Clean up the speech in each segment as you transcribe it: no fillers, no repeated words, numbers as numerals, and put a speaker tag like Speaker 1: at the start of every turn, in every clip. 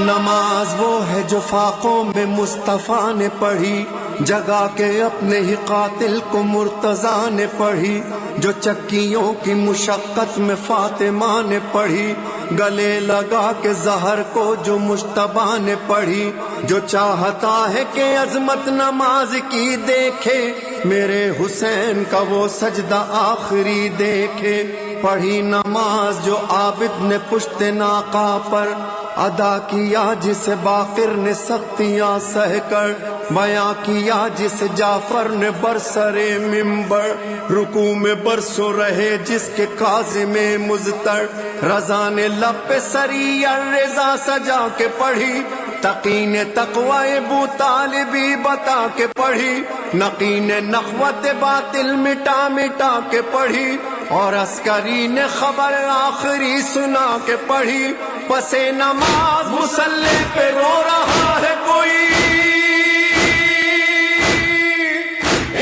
Speaker 1: نماز وہ ہے جو فاقوں میں مصطفیٰ نے پڑھی، جگا کے اپنے ہی قاتل کو مرتضیٰ نے پڑھی، جو چکیوں کی مشقت میں فاطمہ نے پڑھی، گلے لگا کے زہر کو جو مجتبیٰ نے پڑھی، جو چاہتا ہے کہ عظمت نماز کی دیکھے، میرے حسین کا وہ سجدہ آخری دیکھے، پڑھی نماز جو عابد نے پشت ناقہ پر ادا کیا، جسے باقر نے سختیاں سہ کر بیاں کیا، جس جعفر نے برسر منبر رکوع میں برسوں رہے، جس کے کاظم مضطر رضا نے لب پہ سری الرضا سجا کے پڑھی، تقی نے تقوی ابو طالبی بتا کے پڑھی، نقی نے نخوت باطل مٹا مٹا کے پڑھی، اور عسکری نے خبر آخری سنا کے پڑھی، پس نماز مصلی پہ رو رہا ہے کوئی،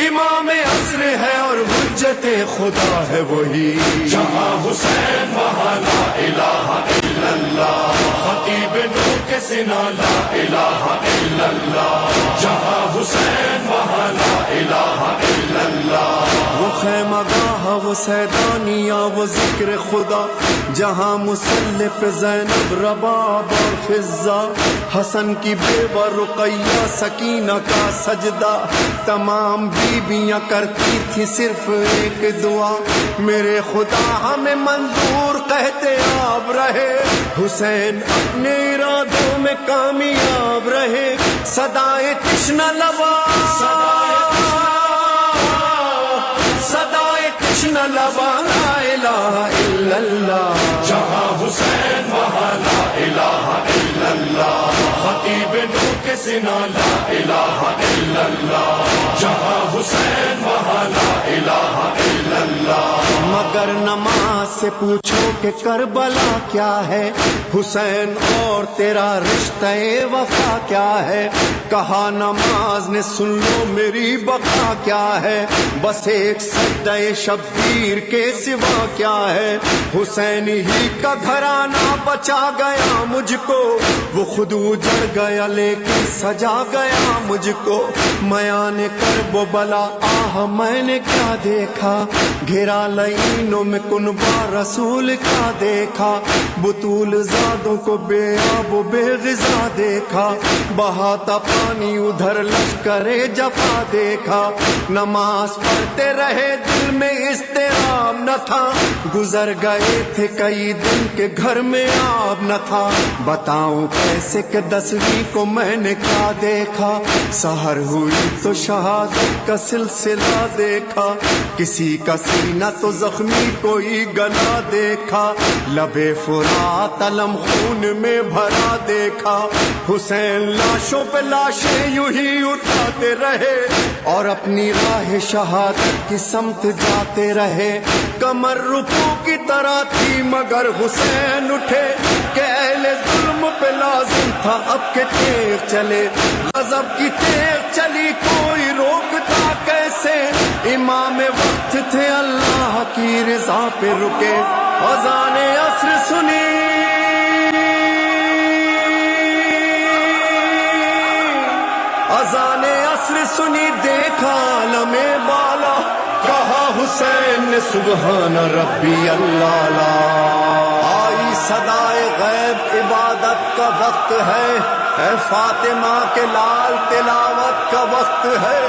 Speaker 1: امام عصر ہے اور حجت خدا ہے وہی،
Speaker 2: جہاں حسین وہاں لا الہ الا اللہ، خطیب نور کے سنا لا الہ الا اللہ، جہاں حسین وہاں لا الہ الا اللہ،
Speaker 1: وہ خیمہ گاہ وہ سیدانیہ وہ ذکر خدا، جہاں مصلی پہ زینب رباب اور فضہ، حسن کی بیوہ رقیہ سکینہ کا سجدہ، تمام بیویاں کرتی تھی صرف ایک دعا، میرے خدا ہمیں منظور کہتے آپ رہے، حسین اپنے ارادوں میں کامیاب رہے، صدائے تشنہ لبا لبا لا الہ الا اللہ،
Speaker 2: جہاں حسین وہاں لا الہ الا اللہ، خطیب نور کے سنا لا الہ الا اللہ، جہاں حسین وہاں لا الہ الا اللہ،
Speaker 1: مگر نماز سے پوچھو کہ کربلا کیا ہے، حسین اور تیرا رشتہ وفا کیا ہے، کہا نماز نے سن لو میری بقا کیا ہے، بس ایک سجدہ شبیر کے سوا کیا ہے، حسین ہی کا گھرانہ بچا گیا مجھ کو، وہ خود اجڑ گیا لیکن سجا گیا مجھ کو، میان کرب و بلا آہ میں نے کیا دیکھا، گھرا لعینوں میں کنبہ رسول کا دیکھا، بطول زادوں کو بے آب و بے غذا دیکھا، بہاتا پانی ادھر لشکر جفا دیکھا، نماز پڑھتے رہے دل میں اضطراب نہ تھا، گزر گئے تھے کئی دن کے گھر میں آب نہ تھا، بتاؤں کیسے کہ 10ویں کو میں نے کیا دیکھا، سحر ہوئی تو شہادت کا سلسلہ دیکھا، کسی کا سینہ تو زخمی کوئی گلا دیکھا، لبے فرات علم خون میں بھرا دیکھا، حسین لاشوں پہ لاشیں یوں ہی اٹھاتے رہے اور اپنی راہ شہادت کی سمت جاتے رہے، کمر رکوع کی طرح تھی مگر حسین اٹھے کہ اہل ظلم پہ لازم تھا اب کے تیغ چلے، غضب کی تیغ چلی کوئی روکتا کیسے، امام وقت تھے اللہ کی رضا پہ رکے، اذان عصر سنی اذان عصر سنی، دیکھا عالم بالا، کہا حسین نے سبحان ربی اللہ لا، آئی صدائے غیب عبادت کا وقت ہے، اے فاطمہ کے لال تلاوت کا وقت ہے،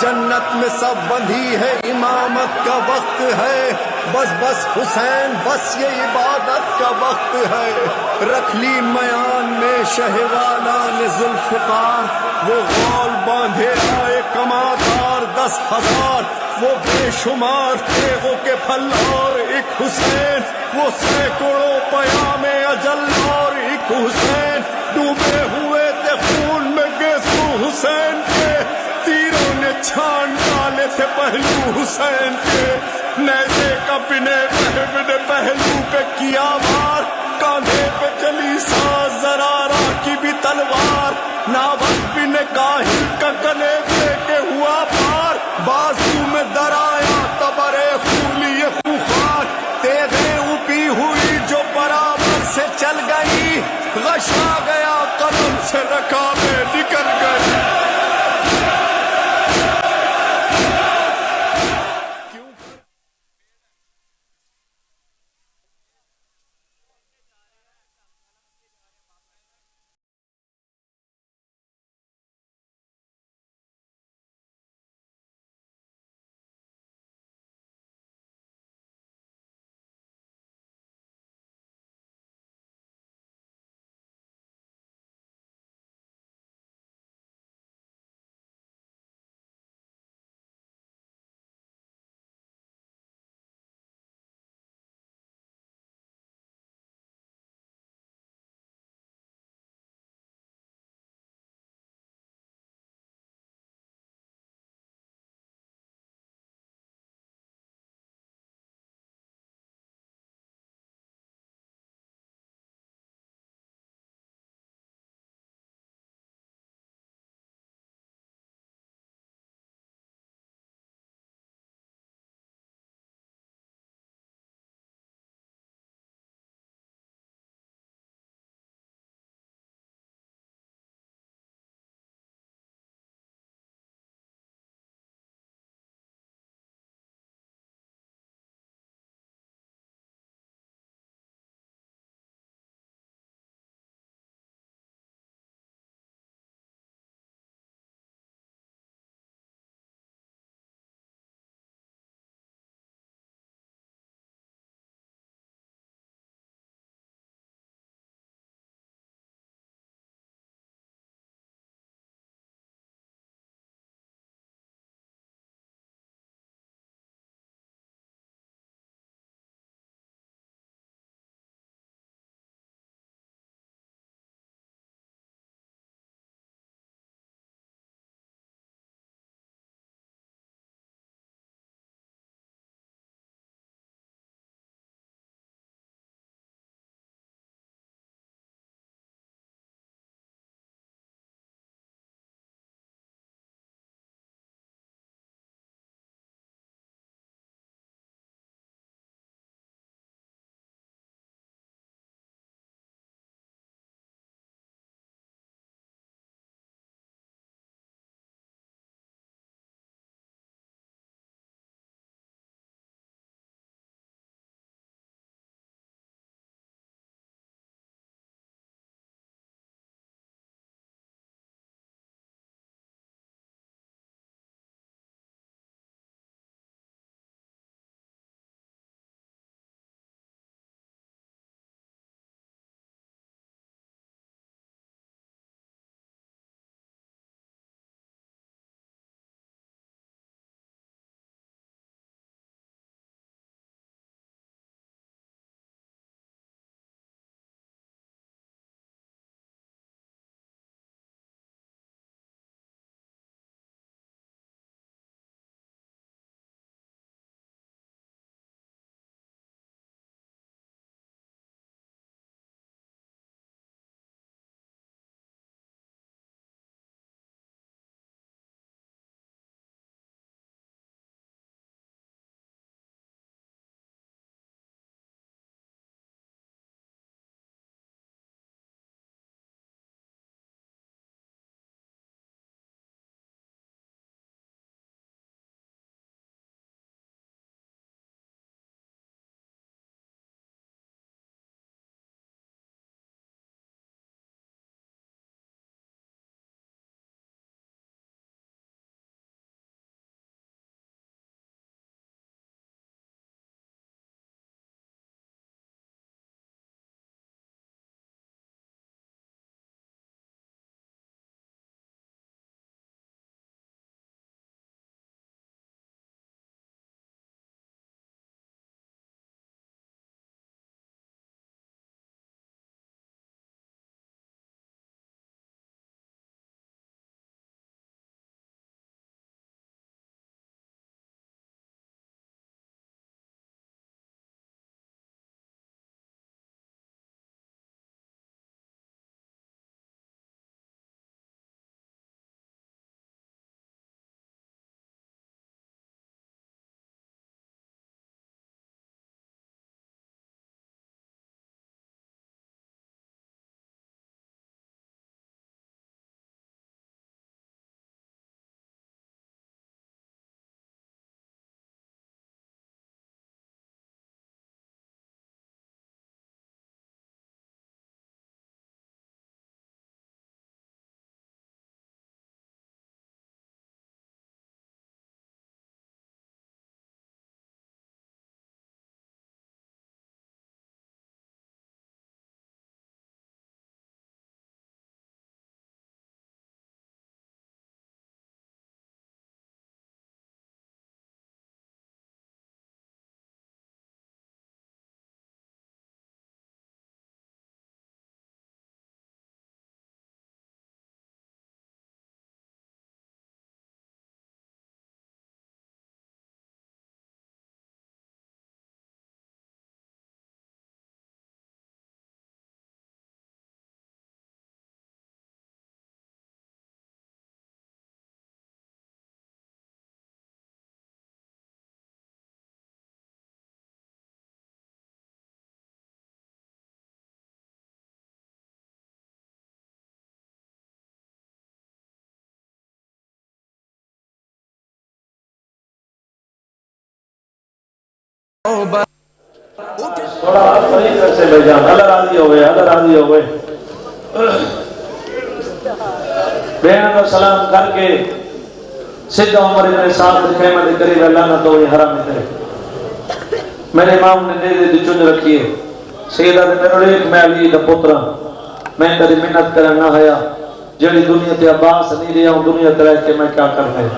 Speaker 1: جنت میں سب بندھی ہے امامت کا وقت ہے، بس بس حسین بس یہ عبادت کا وقت ہے، رکھ لی میان میں شہوالا نے ذوالفقار، وہ غول باندھے آئے کمادار 10,000، وہ بے شمار تیغوں کے پھل اور ایک حسین، وہ سینکڑوں پیام اجل اور ایک حسین، ڈوبے ہوئے تھے خون میں گیسو حسین کے، تیروں نے چھان ڈالے تھے پہلو حسین کے، نیزے کا بنے بنے پہلو پہ کیا وار، کاندھے پہ چلی ساز زرارہ کی بھی تلوار، ناوک بن کاہل کا گلے دے کے ہوا پار، بازو میں درایا تبرے خولی خوخار تیغیں اوپی ہوئی جو برابر سے چل گئی غشا گیا قدم سے رکابیں نکل گئی
Speaker 3: تھوڑا طریقے سے بھائی جان، اللہ راضی ہوئے، اللہ راضی ہوئے۔ بہن کا سلام کر کے سیدھا عمر ابن سعد خیمہ دے قریب اللہ نہ تو یہ حرام ہے۔ میرے امام نے دے دی چن رکھی ہے، سیدہ دے میرے ایک میں علی دا پترا، میں تیری منت کرنا آیا، جڑی دنیا تے عباس نہیں رہا ہوں دنیا تے رہ کے میں کیا کرنا ہے،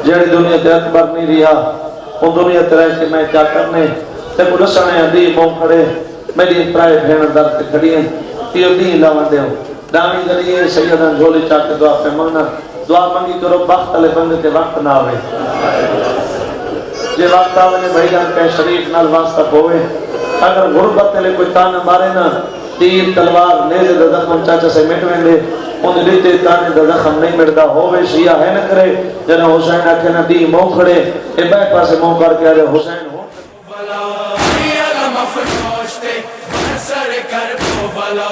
Speaker 3: جڑی دنیا تے اکبر نہیں رہا ہوں دنیا تے رہ کے میں کیا کرنا ہے۔ تے کو لسانے علی موں کھڑے میری پرائے بہن در تے کھڑی ہیں، تیو دین لاؤں دے ہو دامی ذریعے سیدہ جھولی چاہتے دعا پہ مانگنا، دعا مانگی کرو بخت علی بندے تے وقت نہ آوے، جے وقت آوے بھائی جان کہ شریف نال واسطہ ہوئے، اگر غربت لے کوئی تانا مارے نا تیر تلوار نیزے دا زخم چاچا سے مٹویں دے ان لیتے تانے دا زخم نہیں مٹدا ہوئے شیعہ ہے نہ کرے جنہ حسین آکھے نا دی موں کھڑے اے بے پاسے موں کر کے آجے حسین ہو
Speaker 2: علم افروشتے برسر کرب و بلا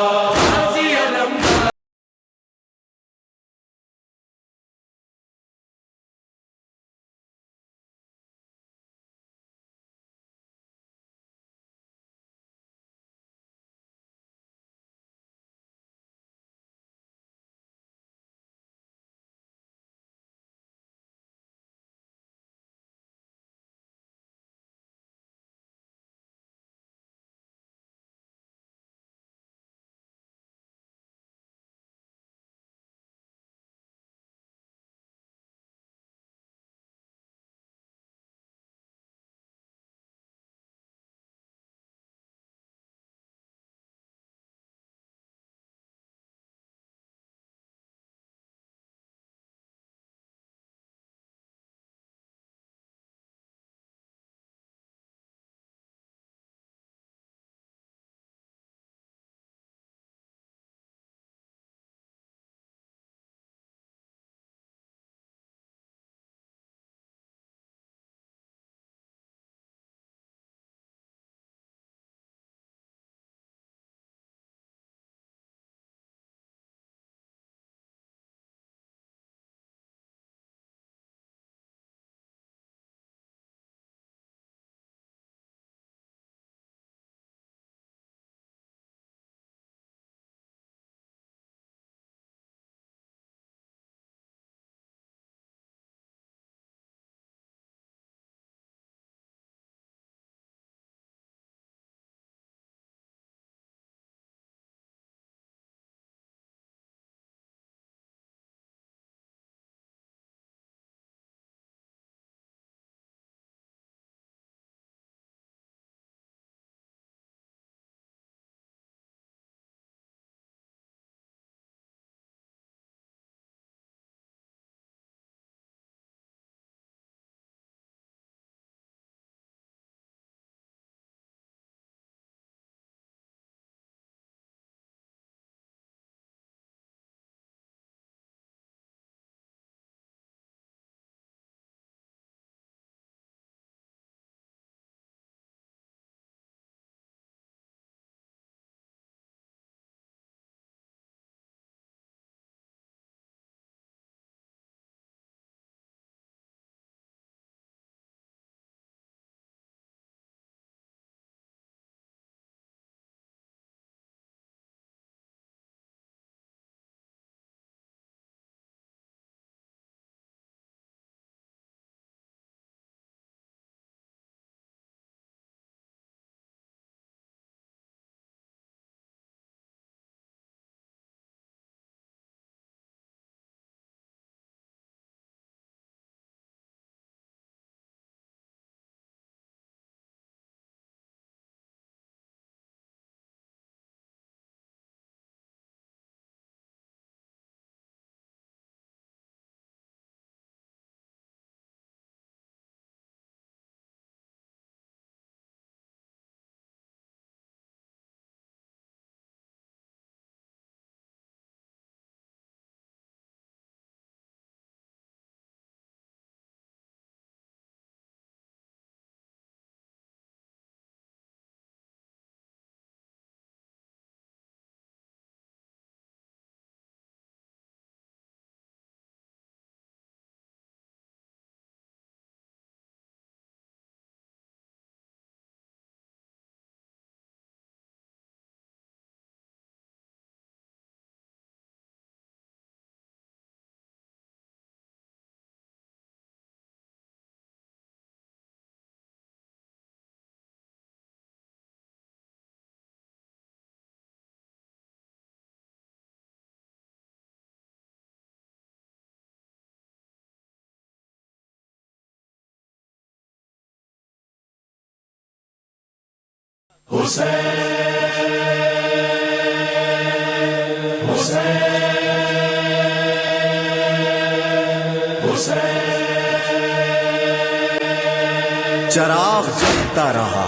Speaker 1: چراغ جلتا رہا،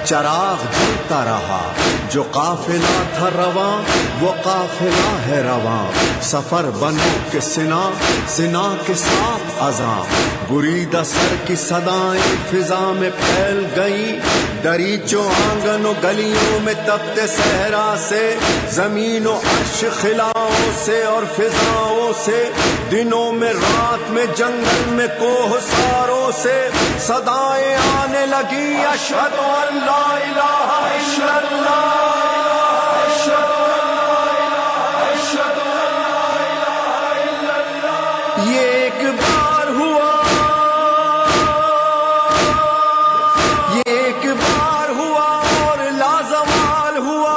Speaker 1: چراغ جلتا رہا، جو قافلہ تھا رواں وہ قافلہ ہے رواں، سفر بنو کے سنا سنا کے ساتھ اذاں، بریدہ سر کی صدائیں فضا میں پھیل گئی، دریچوں آنگن و گلیوں میں تپتے صحرا سے، زمین و عرش خلاؤں سے اور فضاؤں سے، دنوں میں رات میں جنگل میں کوہ ساروں سے، صدائیں آنے لگی اشہد ان لا الہ الا اللہ، یہ ایک بار ہوا، یہ ایک بار ہوا اور لازوال ہوا،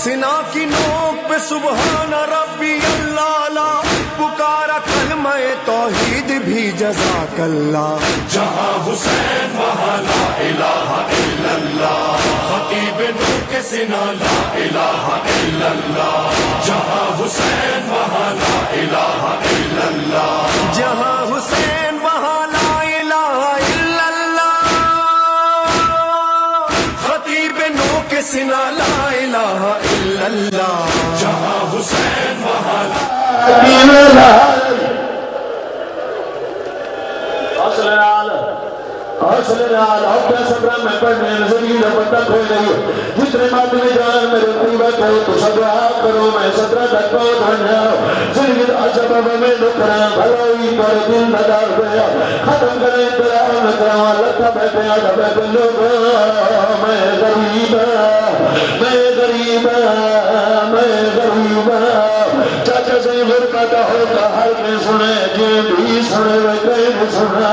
Speaker 1: سنا کی نوک پہ سبحان ربی اللہ لا، پکارا کلمہ توحید بھی جزاک اللہ،
Speaker 2: جہاں حسین وہاں لا الہ الا اللہ، خطیب نور کے سنا لا الہ الا اللہ، جہاں حسین وہاں لا الہ الا اللہ،
Speaker 1: جہاں حسین وہاں لا الہ الا اللہ، خطیب نو کے سنا لا الہ الا اللہ،
Speaker 2: جہاں حسین وہاں لا
Speaker 3: میں پڑھنے زمین پتہ کھول گئی، جتنے مات میں جان میرے قریبت ہو تو سب دعا کرو، میں 17 تک پہنچ بنیا، زندگی عجب میں نکرا بھلائی پر دل بدار گیا، ختم کریں انتظار نکرا لکھا بیٹھے آدھا بیٹھے لوگ، میں غریب میں غریب میں غریب، چاچا سے برکت ہوتا ہر کے سنے جی بھی سنے وہ کہیں بھی سنا،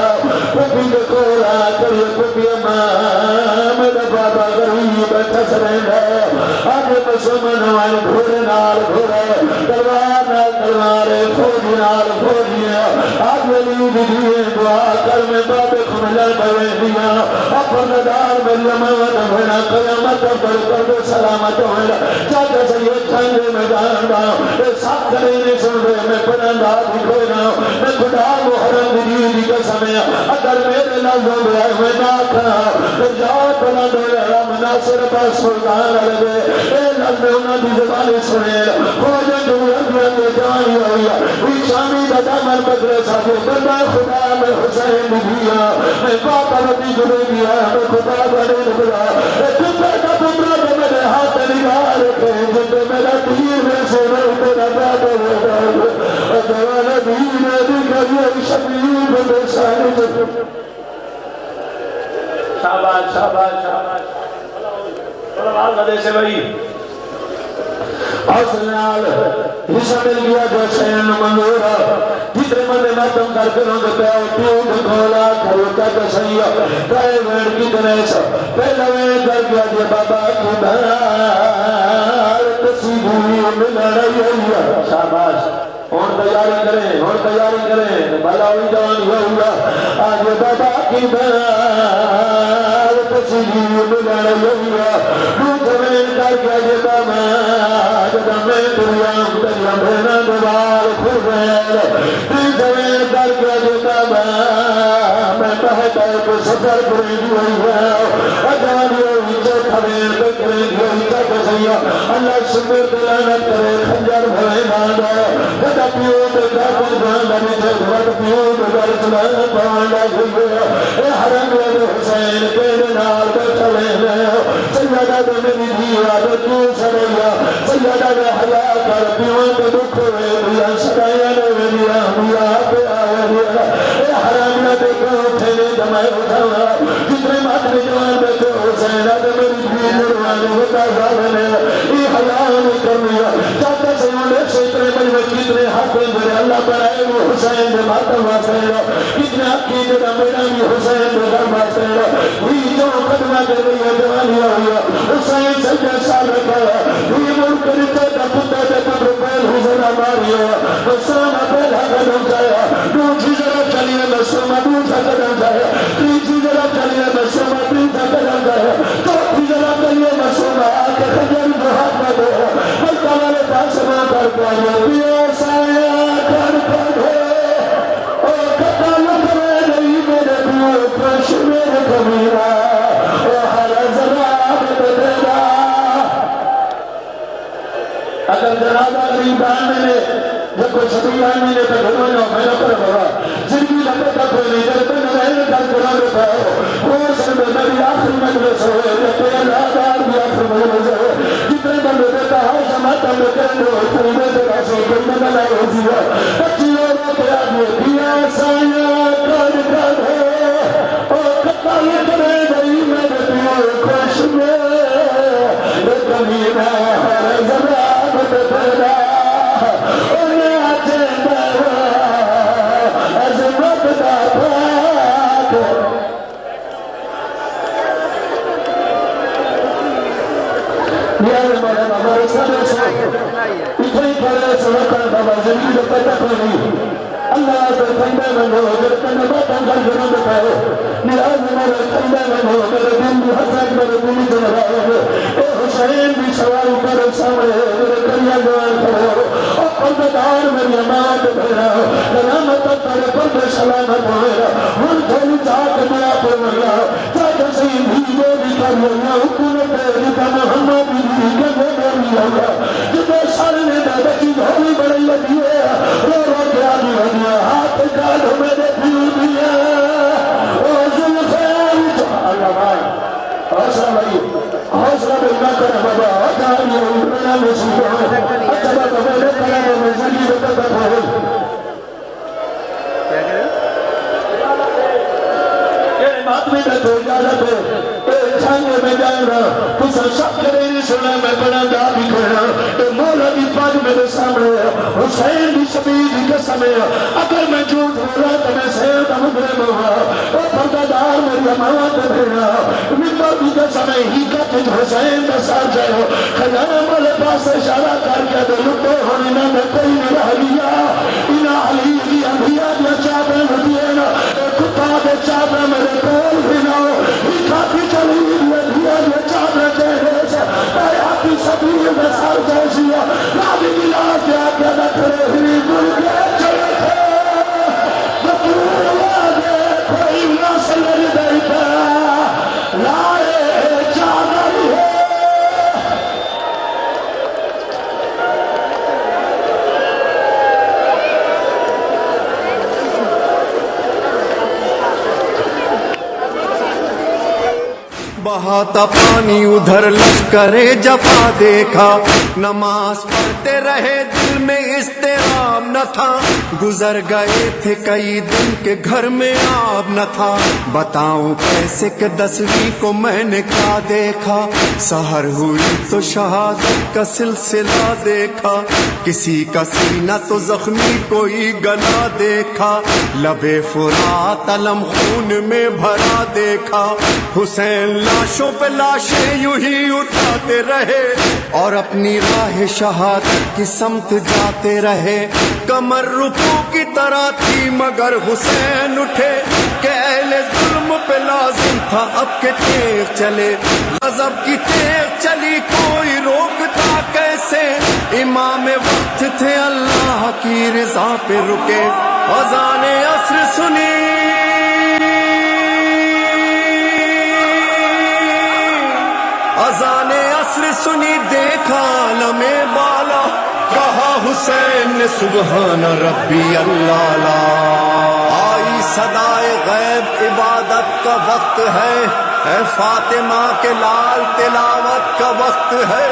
Speaker 3: پپی کے کولا کریے پپی اماں میرا بابا غریب ٹھسرین ہے، آگے مسلمان ہمارے گھوڑے نال گھوڑے، تلوار نال تلوارے، فوجی نال فوجی، آگے لیو دیئے دعا کر میں بابے کھملر بوے دیا، اپر ندار میں لمعات ہوئنا قیامت پر کرد سلامت ہوئنا، چاہتا سے یہ چھنگے میں جاندا، اے ساتھ کرینے سن رہے میں پرندہ دکھوئنا، میں خدا محرم دی قسمیں، اگر میرے لفظوں میں آئے میں ناکھا، پھر جاؤ بلند ہویا مناصر پاس سلطان علیہ، اے لفظ میں انہوں دی زبانی سنے، خوجن دنیا کے جانی ہویا، وی شامی دا دامن بدرے ساتھے، بندہ خدا میں حسین دیا، میں باپا رتی جڑے گیا، میں خدا بڑے نکلا، اے پترہ کا پترہ جو میرے ہاتھ نگاہ رکھے، جب میرا تیر میں سے میں تیرا بابا ہوگا، اور جوانا دیر میں دیکھا یہ شبیر بندے سارے جب شاباش شاباش شاباش بلوال گدے سے بھائی حسنال حصہ مل گیا جو سین منورا جتنے مندے ماتم کر کے رنگ پیاؤ ٹیوٹ کھولا کھوٹا کسیا کائے ویڑ کی دنیسا پہلا ویڑ کر گیا جو بابا کی بھار تصیبی ملا رہی ہے شاباش اور تیاری کریں بلاوی جوان ہوگا آج بابا کی بھار تصیبی ملا رہی ہے روح میں کر گیا جو بابا میں دریام بھینا دوبار پھر بیل زمین کر کے جتا میں پہتا ہے کہ سفر کریں ہوئی ہے اجانی ہوئی جو خبیر بکریں ہوئی تک سیا اللہ شکر دلانت کرے خنجر بھرے باندھا خدا پیو بکا کر باندھا نیچے گھر پیو بکر چلان باندھا گھر اے حرم لگ حسین کے نال بچلے لے سیدہ دنی دیا بچو سریا سیدہ دے حیا کر پیوان کے دکھ ہوئے دیا سکایا نے دیا دیا پہ آیا دیا اے حرام نہ دیکھو اٹھنے دمائے اٹھاوا جتنے مات میں جوان بیٹھے حسین آدھے میری بھی نروانے ہوتا ظالنے اے حیان کرنیا چاہتا سے انہیں سے اتنے مجمع کتنے حق اندرے اللہ بنائے وہ حسین دے ماتم واسطے کتنے حقی جدا میرا بھی حسین دے گھر واسطے وی جو قدمہ دے رہی جوانی ہوئی حسین سجد سال رکھا وی ملک رکھے دا پتہ دے پتر پہل حسین ماریا حسین پہلا قدم جایا دو چیزیں چلیے مسلمہ دوسرا قدم جایا تین چیزیں چلیے مسلمہ تین قدم جایا چوتھی چلیے مسلمہ
Speaker 4: کر پیا سایا کر پڑے او کتا لکھنے نہیں میرے پیو خوش میرے کبیرہ او ہر زبان بدلا اگر جنازہ غریبان میں نے جب کوئی شبیان میں نے تو گھروں میں میرا پر بھرا زندگی لگے تک کوئی نہیں جب تک نہیں کر قرآن رکھاؤ وہ سن میں نبی آخر مجلس ہوئے جب اللہ دار بھی آخر مجلس ہوئے جتنے بندے دیتا ہے سماتا میں کرنے ہو تریبے دیتا سو کوئی نہ لائے ہو جیوا بچی اور کے آدمی دیا سایا کر کر ہے اور کتا یہ کرے گئی میرے پیو خوش میں کمینا ہر زبان بدلا انہیں آجے دارا عظمت دا پاک میرے مانا ہمارے سب سے اتنی پڑے سوکر بابا زندگی جو پیدا کرنی اللہ سے پندے میں ہو جب تنہ باتاں گھر گھروں میں پہو نیاز میرے پندے میں ہو میرے دن بھی حسن میرے دلی جو رہا اے حسین بھی سوال کرو سامنے میرے کریا جوان کرو اور پردار میری امات بھیرا نرامت تارے پرد سلامت ہوئے ہن تھوڑی چاک میا پر مریا چاک سین بھی بھی کریا حکومت رکا محمد بھی گھنے میری ہوگا جدے سارنے دے بچی بھولی بڑی لگی ہے رو رو کے آگی ہوگیا ہاتھ کال میرے پیو دیا او ذوالخیر اللہ بھائی حوصلہ بھائی حوصلہ بھائی کر بابا آدھاری ہونا مسیح اچھا بابا میرے کلام میں زندگی بتا ہو یہ بات میں تو اجازت ہے چھانگے میں جانا کچھ سب کرے نہیں سنا میں بڑا دا بھی کرنا تو مولا دی پاک میرے سامنے حسین بھی شبیر کی قسم ہے اگر میں جھوٹ ہو رہا تو میں سید مجرم ہوا اور پردادار میری امانت بھیڑا ممبر کی قسم ہے ہی کا تجھ حسین کا ساتھ جائے خزانہ مولے پاس سے اشارہ کر کے تو لٹے ہونے نہ میں کوئی نہ رہ لیا انہا علی کی انبیاء دیا چاپیں ہوتیے نا کتا دے چاپیں میرے کول بھی نہ ہو ہی کھاتی چلی یہ چادر چہرے سے آیاتی سبیر میں سار جیسیا نابی ملا کیا کیا نہ کرے ہی گل کے چلے تھے بطور آگے کوئی ناسل دیتا لائے چادر ہے
Speaker 1: بہاتا پانی ادھر لشکر جفا دیکھا نماز پڑھتے رہے دل میں اضطراب نہ تھا گزر گئے تھے کئی دن کے گھر میں آب نہ تھا بتاؤں کیسے کہ 10ویں کو میں نے کیا دیکھا سحر ہوئی تو شہادت کا سلسلہ دیکھا کسی کا سینہ تو زخمی کوئی گلا دیکھا لبے فرات علم خون میں بھرا دیکھا حسین لاشوں پہ لاشیں یوں ہی اٹھاتے رہے اور اپنی راہ شہادت کی سمت جاتے رہے کمر رکوع کی طرح تھی مگر حسین اٹھے کہ اہل ظلم پہ لازم تھا اب کے تیغ چلے غضب کی تیغ چلی کوئی روکتا کیسے امام وقت تھے اللہ کی رضا پہ رکے اذان عصر سنی اذان عصر سنی دیکھا عالم بالا کہا حسین نے سبحان ربی اللہ لا آئی صدائے غیب عبادت کا وقت ہے اے فاطمہ کے لال تلاوت کا وقت ہے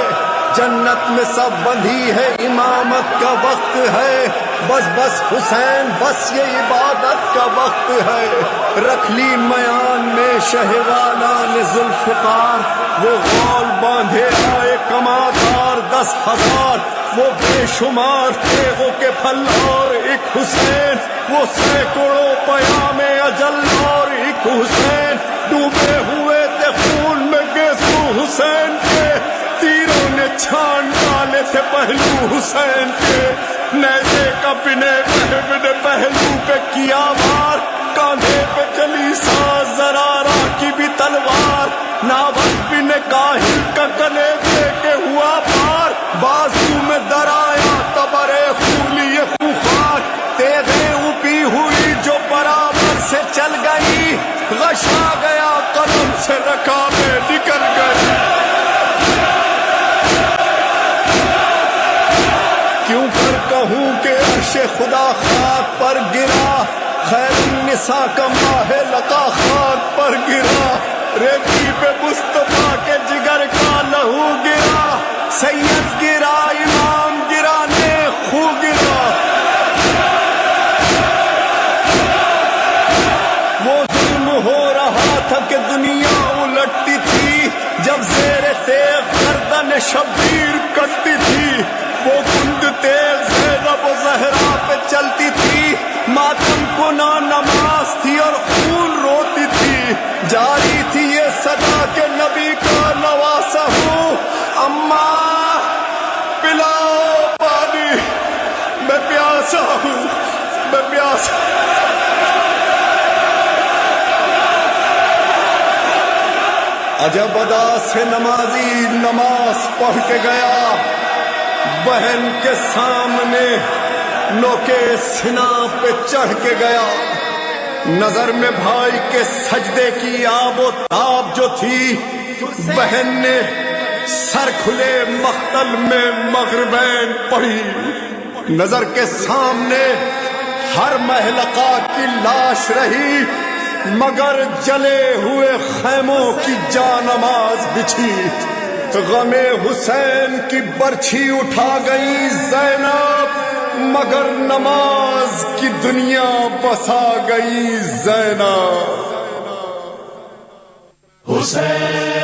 Speaker 1: جنت میں سب بندھی ہے امامت کا وقت ہے بس بس حسین بس یہ عبادت کا وقت ہے رکھ لی میان میں شہوالان ذوالفقار وہ غول باندھے آئے کمادار 10,000 وہ بے شمار تیغوں کے پھل اور ایک حسین وہ سینکڑوں پیام اجل اور ایک حسین ڈوبے ہوئے تھے خون میں گیسو حسین کے تیروں نے چھان ڈالے تھے پہلو حسین کے نیزے کا بنے پہلو پہ کیا وار کاندھے پہ چلی ساز زرارہ کی بھی تلوار ناوک بن کاہل کا گلے دے کے ہوا پار بازو میں درایا تب اگر کہوں کہ عرش خدا خاک پر گرا، خیر النساء کا ماہ لقا خاک پر گرا، ریتی پہ مصطفیٰ کے جگر کا لہو گرا، سید گرا، امام گرا، نیک خو گرا۔ وہ ظلم ہو رہا تھا کہ دنیا الٹتی تھی، جب زیر تیغ گردن شبیر کٹتی تھی، وہ کند تیغ زینب و زہرا پہ چلتی تھی، ماتم کنا نماز تھی اور خون روتی تھی، جاری تھی یہ صدا کہ نبی کا نواسا ہوں، اماں پلاؤ پانی، میں پیاسا ہوں، میں پیاسا ہوں۔ عجب ادا سے نمازی نماز پڑھ کے گیا، بہن کے سامنے نوکے سنا پہ چڑھ کے گیا، نظر میں بھائی کے سجدے کی آب و تاب جو تھی، بہن نے سر کھلے مقتل میں مغربین پڑھی، نظر کے سامنے ہر محلقہ کی لاش رہی، مگر جلے ہوئے خیموں کی جانماز بچھی، غم حسین کی برچھی اٹھا گئی زینب، مگر نماز کی دنیا بسا گئی زینب۔
Speaker 2: حسین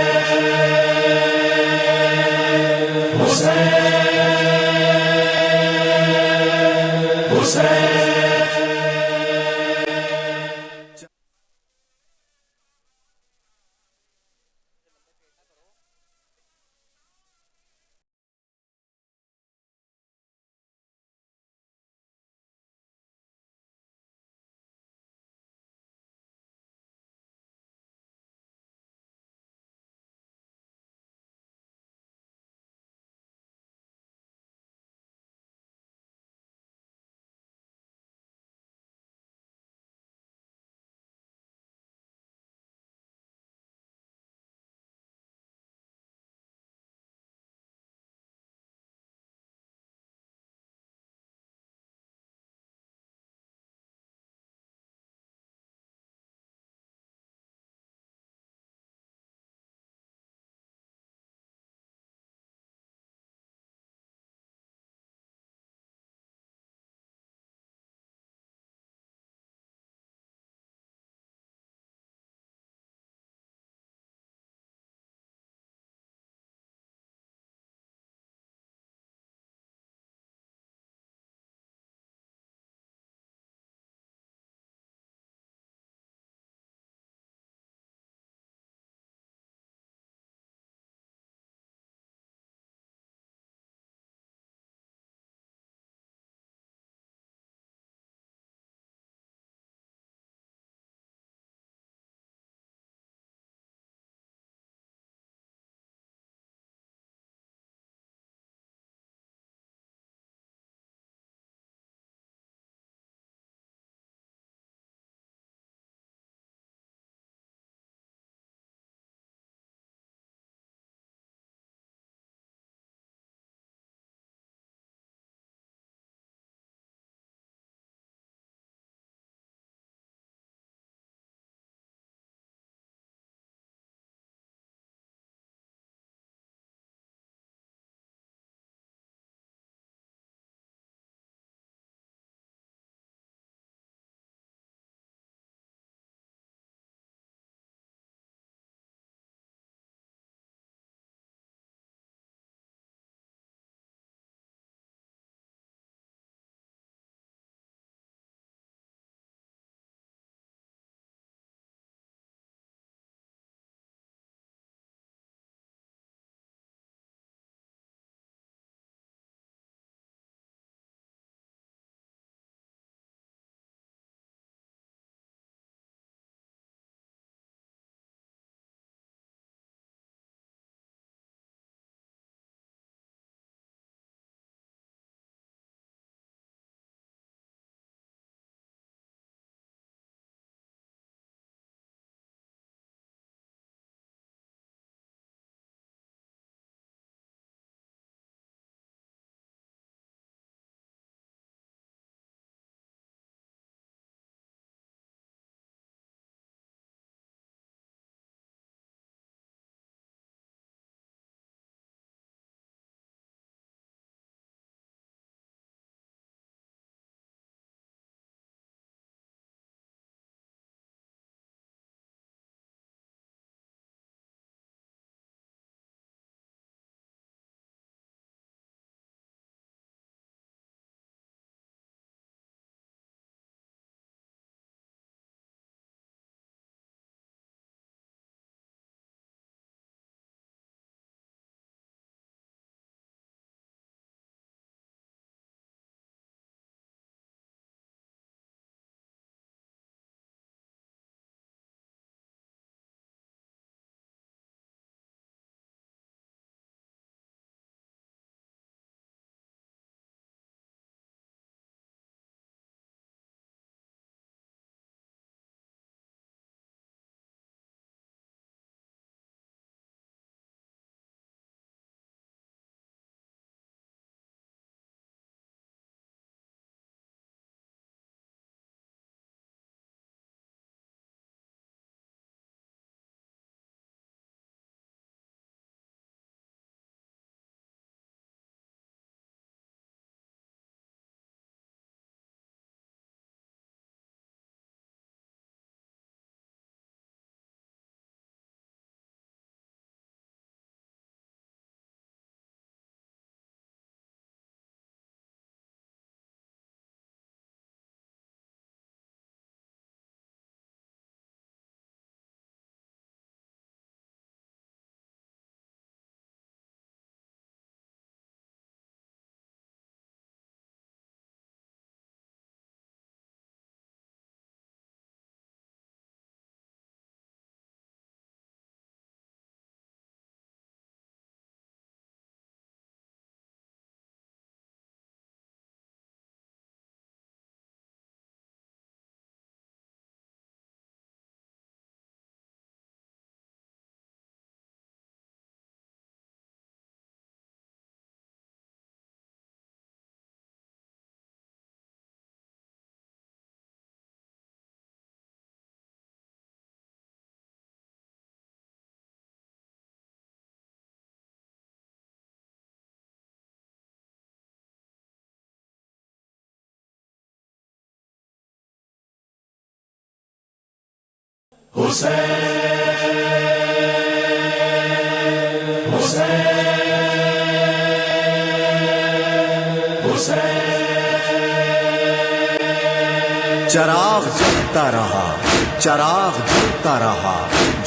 Speaker 1: چراغ جلتا رہا، چراغ جلتا رہا،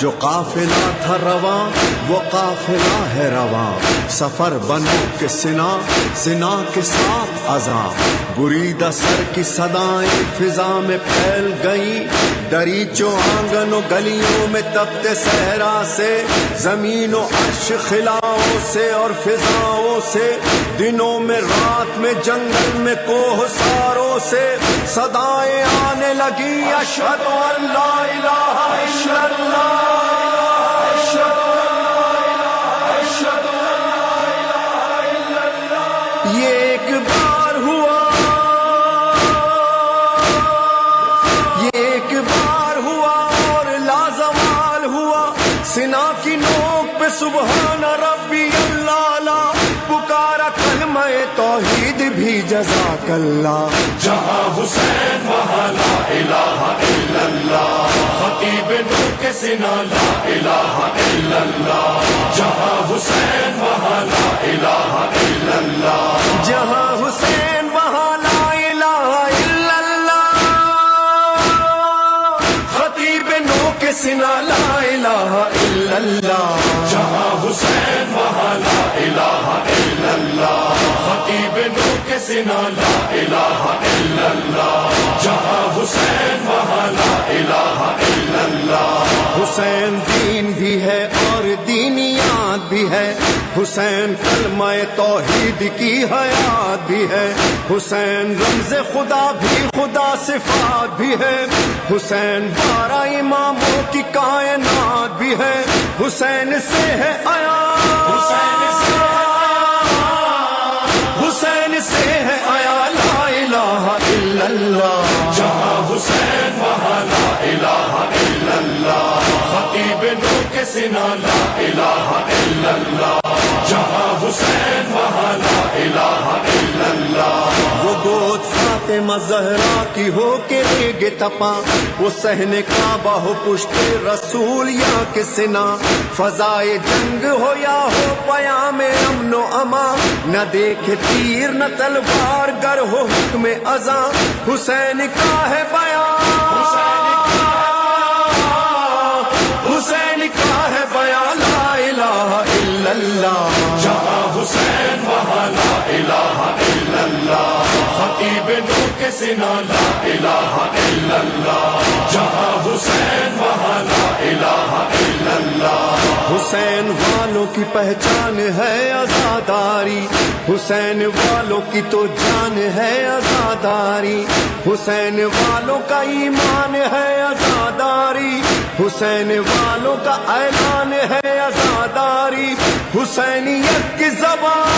Speaker 1: جو قافلہ تھا رواں وہ قافلہ ہے رواں، سفر بنو کے سنا، سنا کے ساتھ اذاں، بریدہ سر کی صدائیں فضا میں پھیل گئیں، دریچوں آنگن و گلیوں میں تپتے صحرا سے، زمین و عرش خلاؤں سے اور فضاؤں سے، دنوں میں رات میں جنگل میں کوہ ساروں سے، صدائیں آنے لگی اشہد ان لا الہ الا اللہ، یہ ایک بار ہوا، یہ ایک بار ہوا اور لازوال ہوا، سنا کی نوک پہ سبحان ربی اللہ، پکارا کلمہ توحید بھی جزاک اللہ،
Speaker 2: جہاں حسین وہاں لا الہ الا اللہ، خطیب نور کے سنا لا الہ الا اللہ، جہاں حسین وہاں لا الہ الا اللہ،
Speaker 1: جہاں حسین وہاں لا الہ الا اللہ، خطیب نو کے سنا لا الہ الا اللہ،
Speaker 2: جہاں حسین وہاں لا الہ الا اللہ، خطیب نور کے سنا لا الہ الا اللہ، جہاں حسین وہاں لا الہ الا اللہ،
Speaker 1: حسین دین بھی ہے اور دینیات بھی ہے، حسین کلمہ توحید کی حیات بھی ہے، حسین رمز خدا بھی خدا صفات بھی ہے، حسین 12 اماموں کی کائنات بھی ہے، حسین سے ہے آیا، حسین سے ہے آیا لا الہ الا اللہ،
Speaker 2: جہاں حسین وہاں لا الہ الا اللہ، خطیب نور کے سنا لا الہ الا اللہ، جہاں حسین وہاں لا الہ الا اللہ،
Speaker 1: وہ گود فاطمہ زہرا کی ہو کے ریگ تپا، وہ صحن کعبہ ہو پشت رسول یا کے سنا، فضائے جنگ ہو یا ہو پیام امن و اما، نہ دیکھے تیر نہ تلوار گر ہو حکم ازاں، حسین کا ہے بیان، حسین کا ہے بیان لا الہ الا اللہ،
Speaker 2: جہاں حسین وہاں لا الہ الا اللہ، خطیب نور کے سنا لا الہ الا اللہ، جہاں حسین وہاں لا الہ الا اللہ،
Speaker 1: حسین والوں کی پہچان ہے عزاداری، حسین والوں کی تو جان ہے عزاداری، حسین والوں کا ایمان ہے عزاداری، حسین والوں کا اعلان ہے عزاداری، حسینیت کی زبان،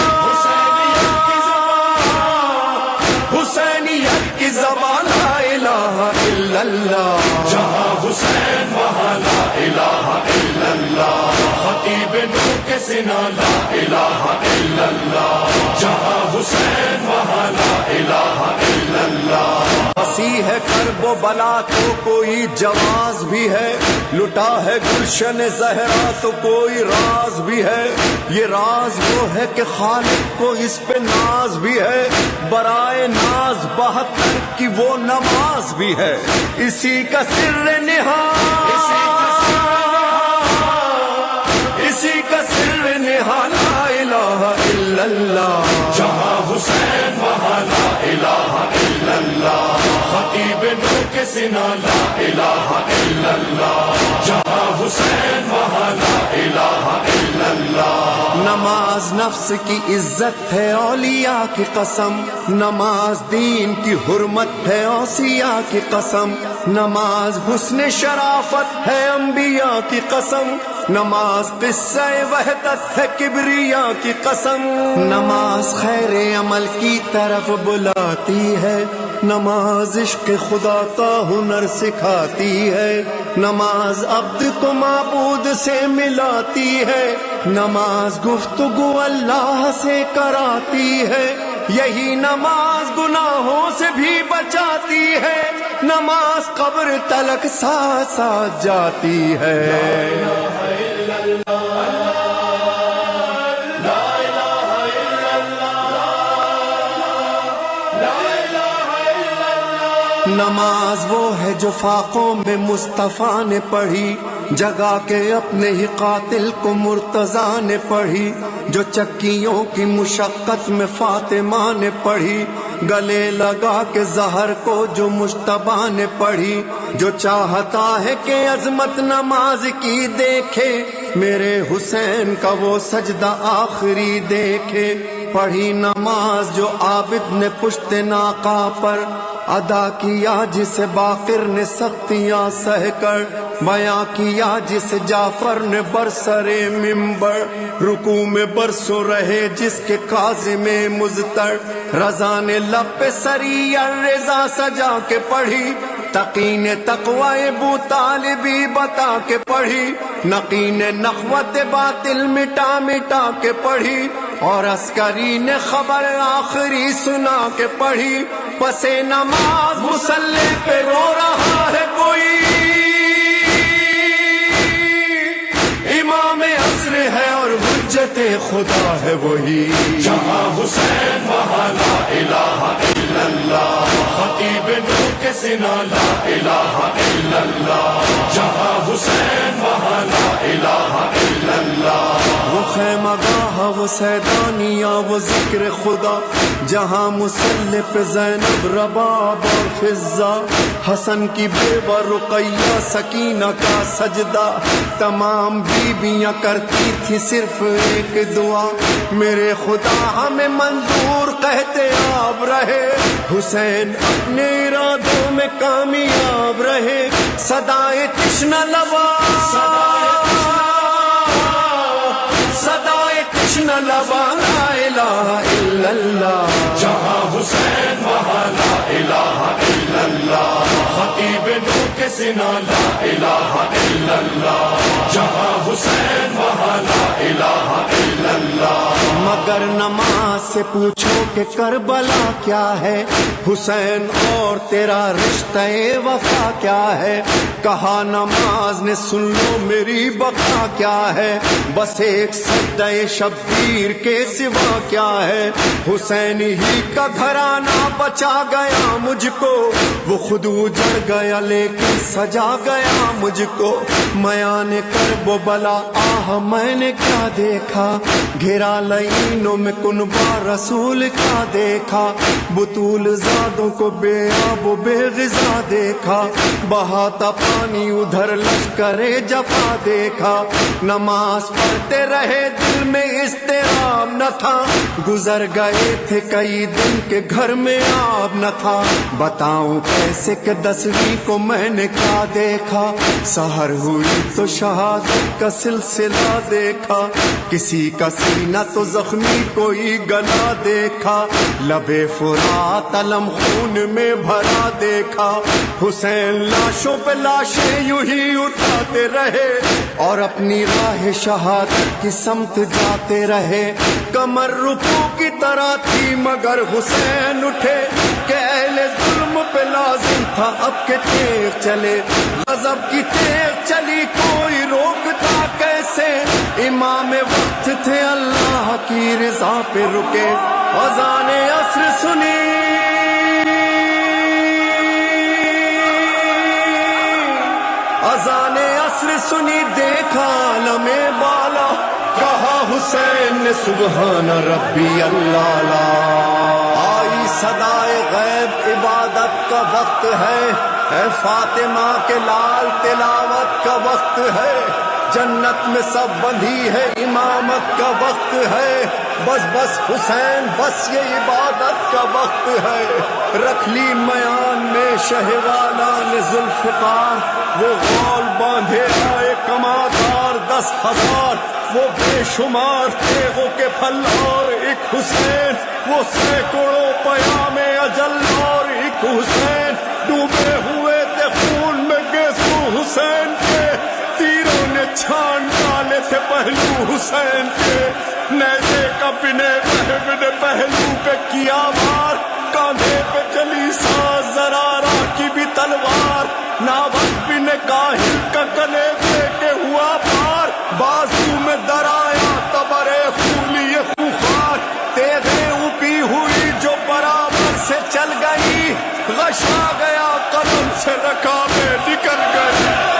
Speaker 1: حسینیت کی زبان لا الہ الا اللہ،
Speaker 2: جہاں حسین وہاں لا الہ الا اللہ، خطیب نور کے سنا لا الہ الا اللہ، جہاں حسین وہاں لا الہ الا اللہ،
Speaker 1: مسیح ہے کرب و بلا تو کوئی جواز بھی ہے، لٹا ہے گلشن زہرا تو کوئی راز بھی ہے، یہ راز وہ ہے کہ خالق کو اس پہ ناز بھی ہے، برائے ناز 72 کی وہ نماز بھی ہے، اسی کا سر نہاد، اسی کا سر نہاد لا الہ الا اللہ،
Speaker 2: جہاں حسین وہاں لا الہ الا اللہ، خطیب نور کے سنا لا الہ الا اللہ، جہاں حسین وہاں لا الہ الا اللہ،
Speaker 1: نماز نفس کی عزت ہے اولیاء کی قسم، نماز دین کی حرمت ہے اوصیاء کی قسم، نماز حسن شرافت ہے انبیاء کی قسم، نماز قصہ وحدت ہے کبریاء کی قسم، نماز خیر عمل کی طرف بلاتی ہے، نماز عشق خدا کا ہنر سکھاتی ہے، نماز عبد کو معبود سے ملاتی ہے، نماز گفتگو اللہ سے کراتی ہے، یہی نماز گناہوں سے بھی بچاتی ہے، نماز قبر تلک ساتھ ساتھ جاتی ہے۔ نماز وہ ہے جو فاقوں میں مصطفیٰ نے پڑھی، جگا کے اپنے ہی قاتل کو مرتضیٰ نے پڑھی، جو چکیوں کی مشقت میں فاطمہ نے پڑھی، گلے لگا کے زہر کو جو مجتبیٰ نے پڑھی، جو چاہتا ہے کہ عظمت نماز کی دیکھے، میرے حسین کا وہ سجدہ آخری دیکھے۔ پڑھی نماز جو عابد نے پشت ناقہ پر ادا کیا، جسے باقر نے سختیاں سہ کر بیاں کیا، جسے جعفر نے برسر منبر رکوع میں برسوں رہے، جس کے کاظم مضطر رضا نے لب پہ سری الرضا سجا کے پڑھی، تقی نے تقوی ابو طالبی بتا کے پڑھی، نقی نے نخوت باطل مٹا مٹا کے پڑھی، اور عسکری نے خبر آخری سنا کے پڑھی۔ پس نماز مصلی پہ رو رہا ہے کوئی، امام عصر ہے اور حجت خدا ہے وہی،
Speaker 2: جہاں حسین وہاں لا الہ الا اللہ، خطیب نور کے سنا لا الہ الا اللہ، جہاں حسین وہاں لا الہ الا اللہ،
Speaker 1: وہ خیمہ گاہ وہ سیدانیہ وہ ذکر خدا، جہاں مصلی پہ زینب رباب اور فضہ، حسن کی بیوہ رقیہ سکینہ کا سجدہ، تمام بیویاں کرتی تھی صرف ایک دعا، میرے خدا ہمیں منظور کہتے آپ رہے، حسین اپنے ارادوں میں کامیاب رہے، صدائے تشنہ لبا صدائے تشنہ لبا لا الہ الا اللہ،
Speaker 2: جہاں حسین وہاں لا الہ الا اللہ، خطیب نور کے سنا لا الہ الا اللہ، جہاں حسین وہاں لا الہ الا اللہ،
Speaker 1: مگر نماز سے پوچھو کہ کربلا کیا ہے، حسین اور تیرا رشتہ وفا کیا ہے، کہا نماز نے سن لو میری بقا کیا ہے، بس ایک سجدہ شبیر کے سوا کیا ہے، حسین ہی کا گھرانہ بچا گیا مجھ کو، وہ خود اجڑ گیا لیکن سجا گیا مجھ کو، میان کرب و بلا آہ میں نے کیا دیکھا، گھرا لعینوں میں کنبہ رسول کا دیکھا، بطول زادوں کو بے آب و بے غذا دیکھا، بہاتا پانی ادھر لشکر جفا دیکھا، نماز پڑھتے رہے دل میں اضطراب نہ تھا، گزر گئے تھے کئی دن کے گھر میں آب نہ تھا، بتاؤں کیسے کہ 10ویں کو میں نے کیا دیکھا، سحر ہوئی تو شہادت کا سلسلہ دیکھا، کسی کا سینہ تو زخمی کوئی گلا دیکھا، لبے فرات علم خون میں بھرا دیکھا، حسین لاشوں پہ لاشیں یوں ہی اٹھاتے رہے اور اپنی راہ شہادت کی سمت جاتے رہے، کمر رکوع کی طرح تھی مگر حسین اٹھے کہ اہل ظلم پہ لازم تھا اب کے تیغ چلے، غضب کی تیغ چلی کوئی روکتا کیسے، امام وقت تھے اللہ کی رضا پہ رکے، اذان عصر سنی اذان عصر سنی دیکھا عالم بالا، کہا حسین نے سبحان ربی اللہ لا، آئی صدائے غیب عبادت کا وقت ہے، اے فاطمہ کے لال تلاوت کا وقت ہے، جنت میں سب بندھی ہے امامت کا وقت ہے، بس بس حسین بس یہ عبادت کا وقت ہے، رکھ لی میان میں شہوالا نے ذوالفقار، وہ غول باندھے آئے کمادار 10,000، وہ بے شمار تیغوں کے پھل اور ایک حسین، وہ سینکڑوں پیام اجل اور ایک حسین، ڈوبے ہوئے تھے خون میں گیسو حسین کے، تیروں نے چھان ڈالے تھے پہلو حسین کے، نیزے کا بنے بہب نے پہلو پہ کیا وار، کاندھے پہ چلی ساز زرارہ کی بھی تلوار، ناوک بن کاہل کا گلے دے کے ہوا پار، بازو میں درایا تبرے خولی خوخار، تیغیں اوپی ہوئی جو برابر سے چل گئی، غشا گیا قلم سے رکابیں نکل گئی۔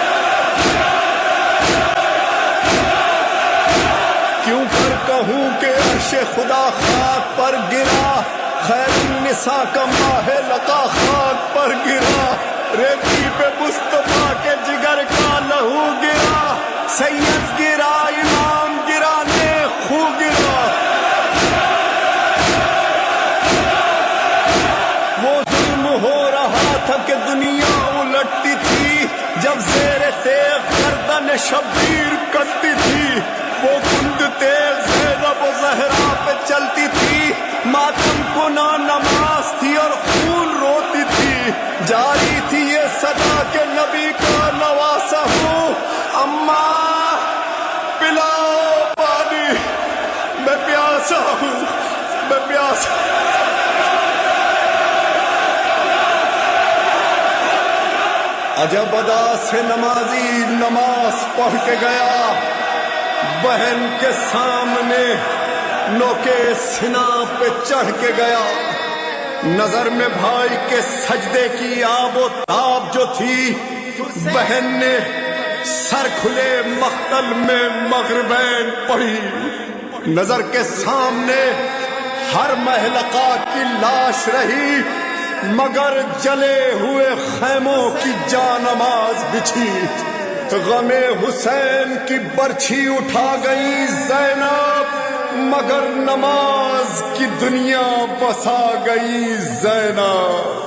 Speaker 1: کیوں کر کہوں کہ عرش خدا خاک پر گرا، خیر النساء کا ماہ لقا خاک پر گرا، ریتی پہ مصطفیٰ کے جگر کا لہو گرا، سید گرا امام گرا نیک خو گرا۔ وہ ظلم ہو رہا تھا کہ دنیا الٹتی تھی، جب زیر تیغ گردن شبیر کٹتی تھی، وہ کند تیغ زینب و زہرا پہ چلتی تھی، ماتم کنا نماز تھی اور خون روتی تھی، جاری تھی یہ صدا کہ نبی کا نواسا ہوں، اماں پلاؤ پانی، میں پیاسا ہوں، میں پیاسا ہوں۔ عجب ادا سے نمازی نماز پڑھ کے گیا، بہن کے سامنے نوکے سنا پہ چڑھ کے گیا، نظر میں بھائی کے سجدے کی آب و تاب جو تھی، بہن نے سر کھلے مقتل میں مغربین پڑھی، نظر کے سامنے ہر محلقہ کی لاش رہی، مگر جلے ہوئے خیموں کی جانماز بچھی، غم حسین کی برچھی اٹھا گئی زینب، مگر نماز کی دنیا بسا گئی زینب۔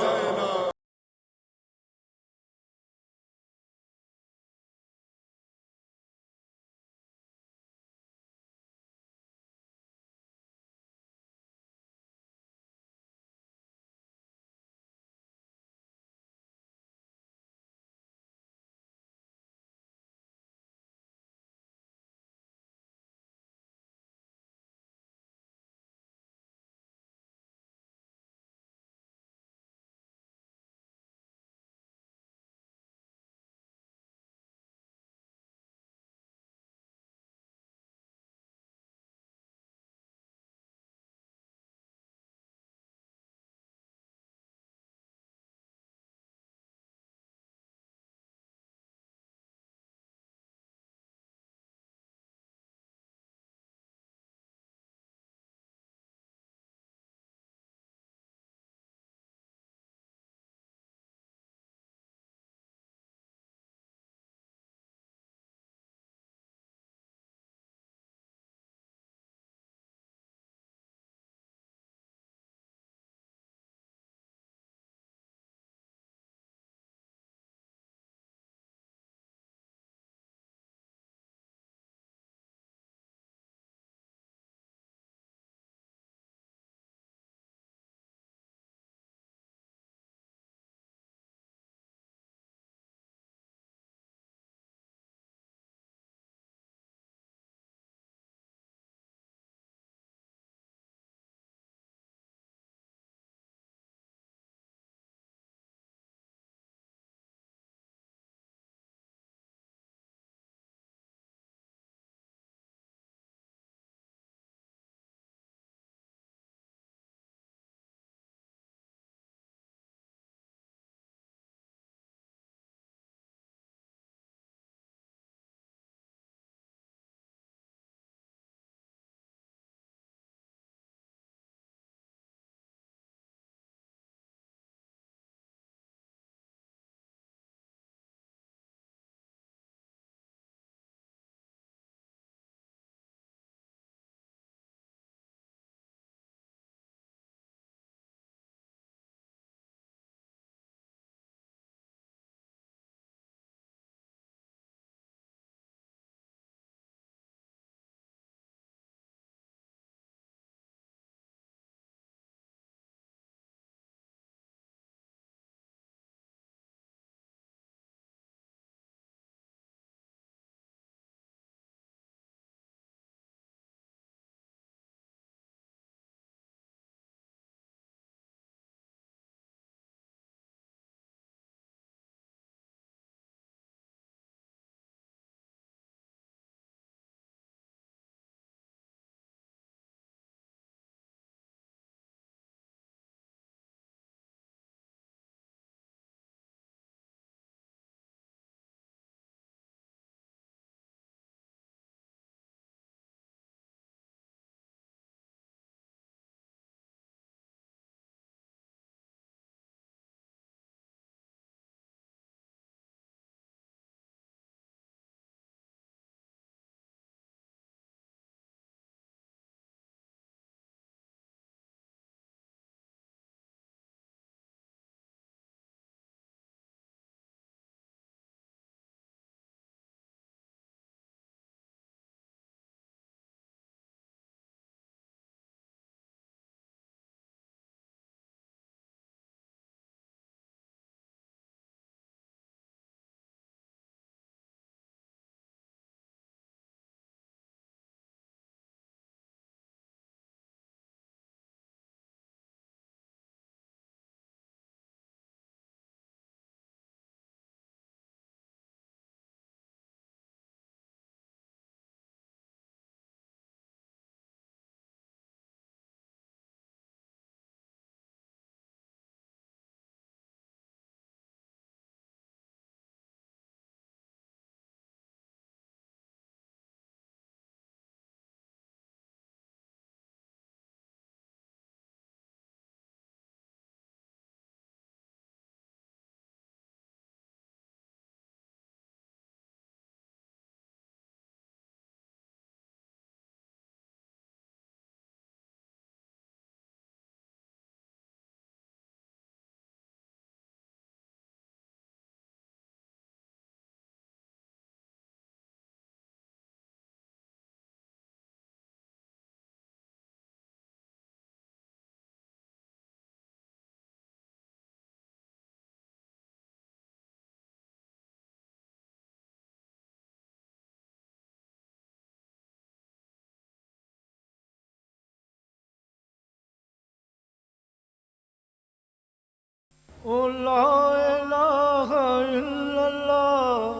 Speaker 5: لا الہ الا اللہ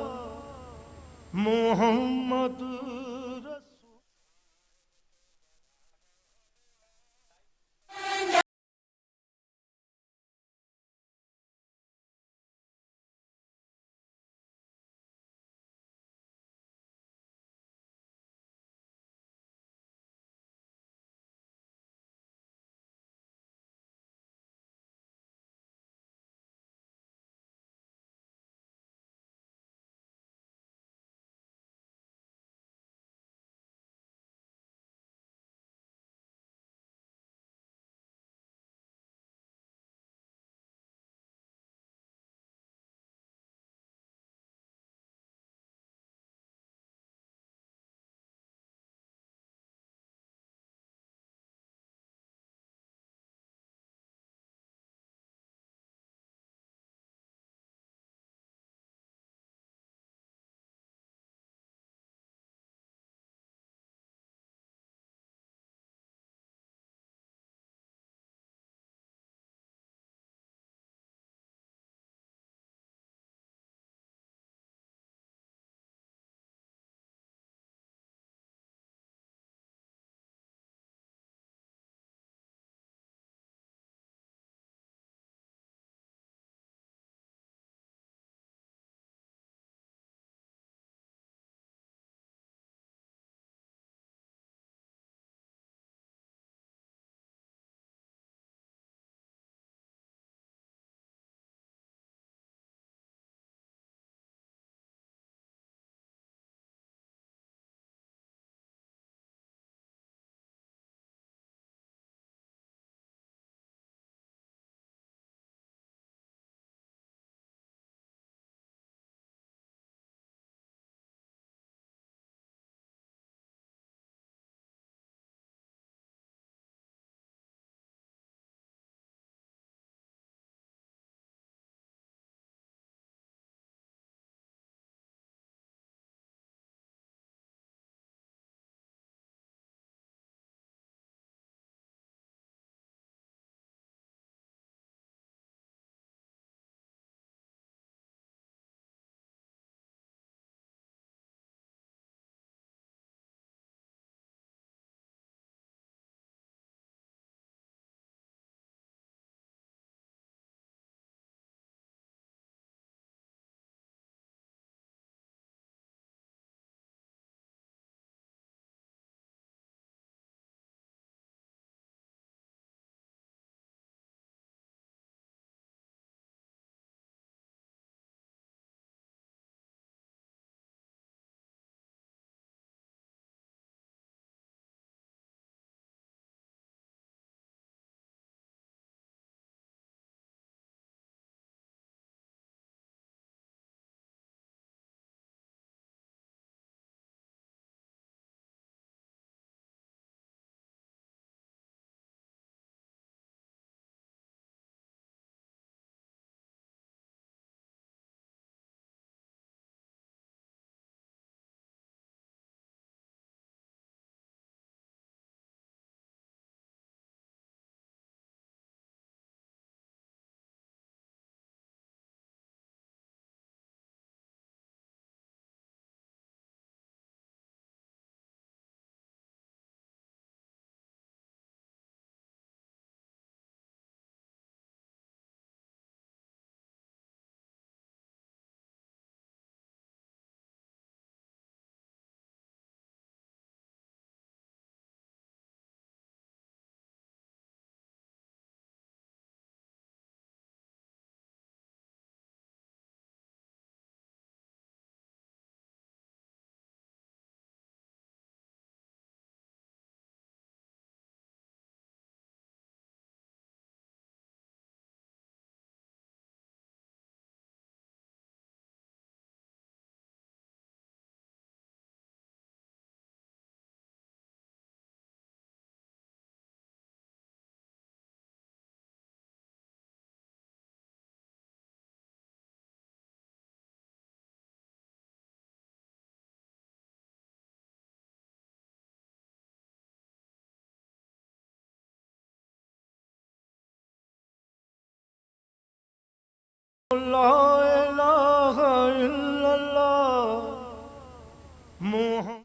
Speaker 5: محمد لا إله إلا الله محمد